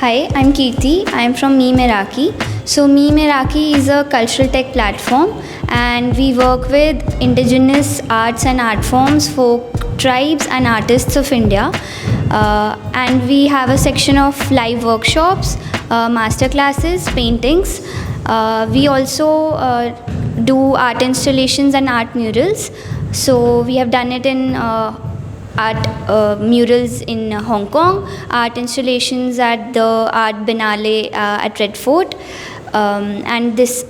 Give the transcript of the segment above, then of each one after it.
Hi, I'm Kirti. I'm from Me Meraki. So Me Meraki is a cultural tech platform and we work with indigenous arts and art forms, folk tribes and artists of India. And we have a section of live workshops, master classes, paintings. We also do art installations and art murals. So we have done it in art murals in Hong Kong, art installations at the Art Biennale at Red Fort, and this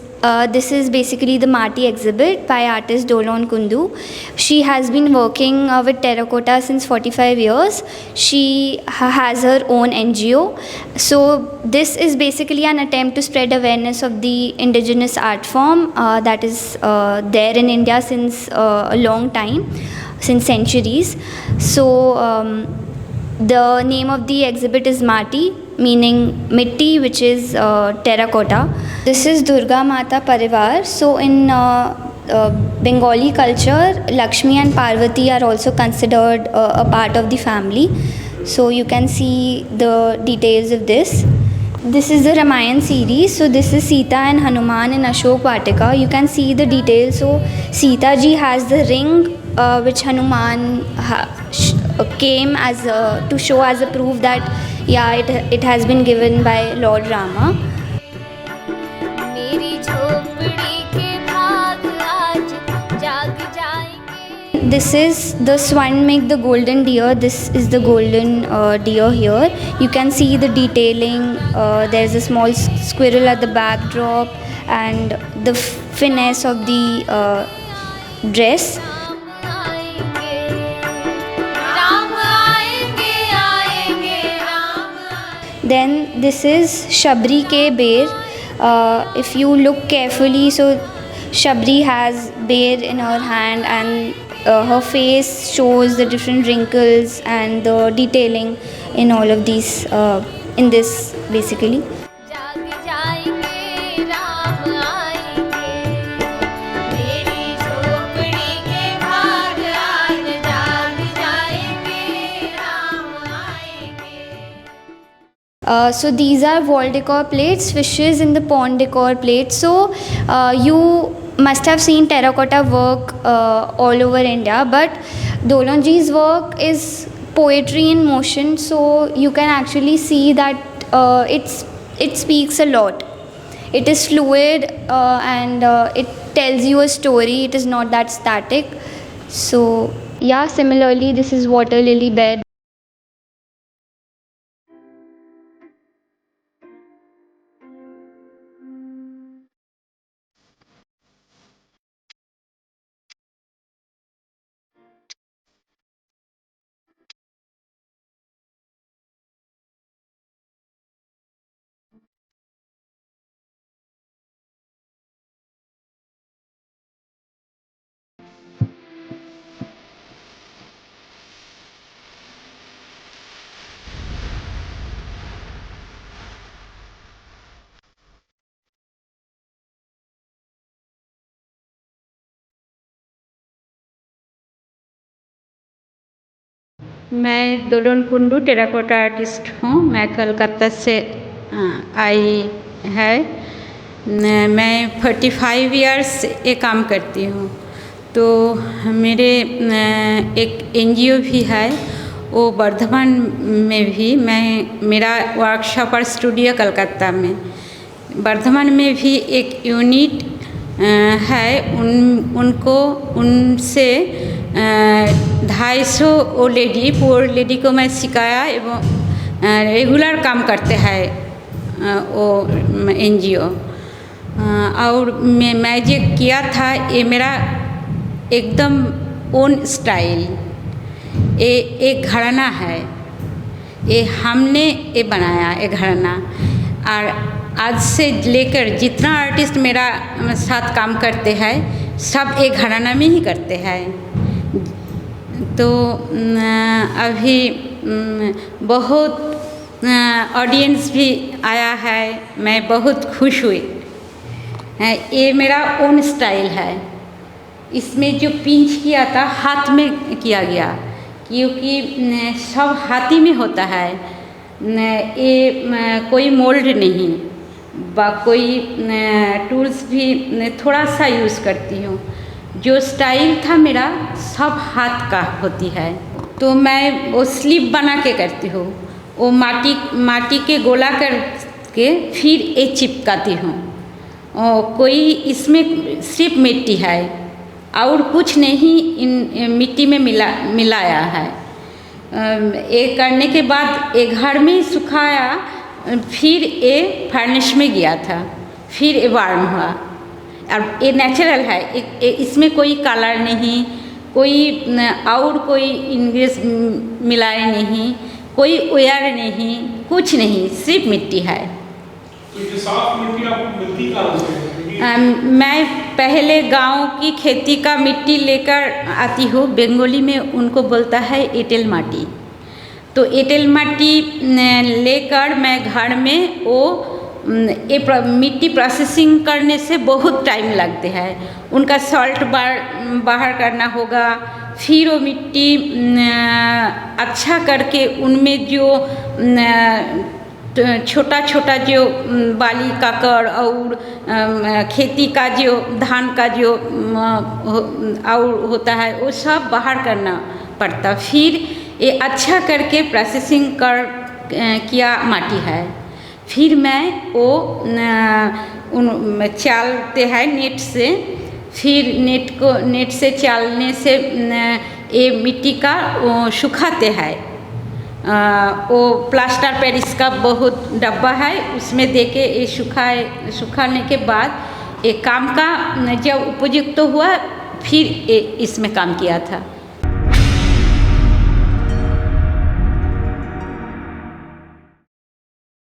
is basically the Maati exhibit by artist Dolon Kundu. She has been working with Terracotta since 45 years. She has her own NGO. So this is basically an attempt to spread awareness of the indigenous art form that is there in India since a long time, since centuries. So the name of the exhibit is Maati, meaning mitti, which is terracotta. This is Durga Mata Parivar. So in Bengali culture, Lakshmi and Parvati are also considered a part of the family. So you can see the details of this. This is the Ramayan series. So this is Sita and Hanuman in Ashok Vatika. You can see the details. So Sita ji has the ring which Hanuman came as to show as a proof that it has been given by Lord Rama. This is the swan make the golden deer. This is the golden deer here. You can see the detailing. There's a small squirrel at the backdrop and the finesse of the dress. Then this is Shabri ke bear. If you look carefully, so Shabri has bear in her hand and her face shows the different wrinkles and the detailing in all of these, in this basically. So these are wall decor plates, fishes in the pond decor plates. So you must have seen terracotta work all over India, but Dolonji's work is poetry in motion. So you can actually see that it speaks a lot. It is fluid and it tells you a story. It is not that static. So yeah, similarly this is water lily bed. मैं दोलन Kundu terracotta artist हूँ। मैं कलकत्ता से आई है। मैं 45 years ये काम करती हूँ। तो मेरे एक एनजीओ भी है, वो वर्धमान में भी मेरा वर्कशॉप और स्टूडियो कलकत्ता में, वर्धमान में भी एक यूनिट है। उनसे 250 वो लेडी, पुअर लेडी को मैं सिखाया एवं रेगुलर काम करते हैं वो एनजीओ। और मैं जो किया था ये मेरा एकदम ओन स्टाइल, ये एक घराना है, ये हमने ये बनाया ये घराना। और आज से लेकर जितना आर्टिस्ट मेरा साथ काम करते हैं सब एक घराना में ही करते हैं। तो अभी बहुत ऑडियंस भी आया है, मैं बहुत खुश हुई। ये मेरा ओन स्टाइल है। इसमें जो पिंच किया था हाथ में किया गया, क्योंकि सब हाथी में होता है। ये कोई मोल्ड नहीं बा, कोई टूल्स भी थोड़ा सा यूज़ करती हूँ। जो स्टाइल था मेरा सब हाथ का होती है, तो मैं वो स्लीव बना के करती हूँ। वो माटी के गोला करके फिर ये चिपकाती हूँ। कोई इसमें सिर्फ मिट्टी है और कुछ नहीं इन मिट्टी में मिलाया है। ये करने के बाद ये घर में ही सुखाया, फिर ये फर्नेस में गया था, फिर ये वार्म हुआ। और ये नेचुरल है, इसमें कोई कलर नहीं, कोई और कोई इंग्रेडिएंट्स मिलाए नहीं, कोई वेयर नहीं, कुछ नहीं, सिर्फ मिट्टी है। तो ये साफ मिट्टी आपको मिलती कहाँ से? मैं पहले गांव की खेती का मिट्टी लेकर आती हूँ। बंगाली में उनको बोलता है एटेल माटी। तो एटेल माटी लेकर मैं घर में वो मिट्टी प्रोसेसिंग करने से बहुत टाइम लगते हैं। उनका सॉल्ट बाहर करना होगा, फिर वो मिट्टी अच्छा करके उनमें जो छोटा छोटा जो बाली काकड़ और खेती का जो धान का जो और होता है वो सब बाहर करना पड़ता। फिर ये अच्छा करके प्रोसेसिंग किया माटी है। फिर मैं वो चालते हैं नेट से, फिर नेट से चालने से ये मिट्टी का सुखाते हैं। वो प्लास्टर पेरिस का बहुत डब्बा है, उसमें देके ये सुखाने के बाद ये काम का जब उपयुक्त हुआ फिर इसमें काम किया था।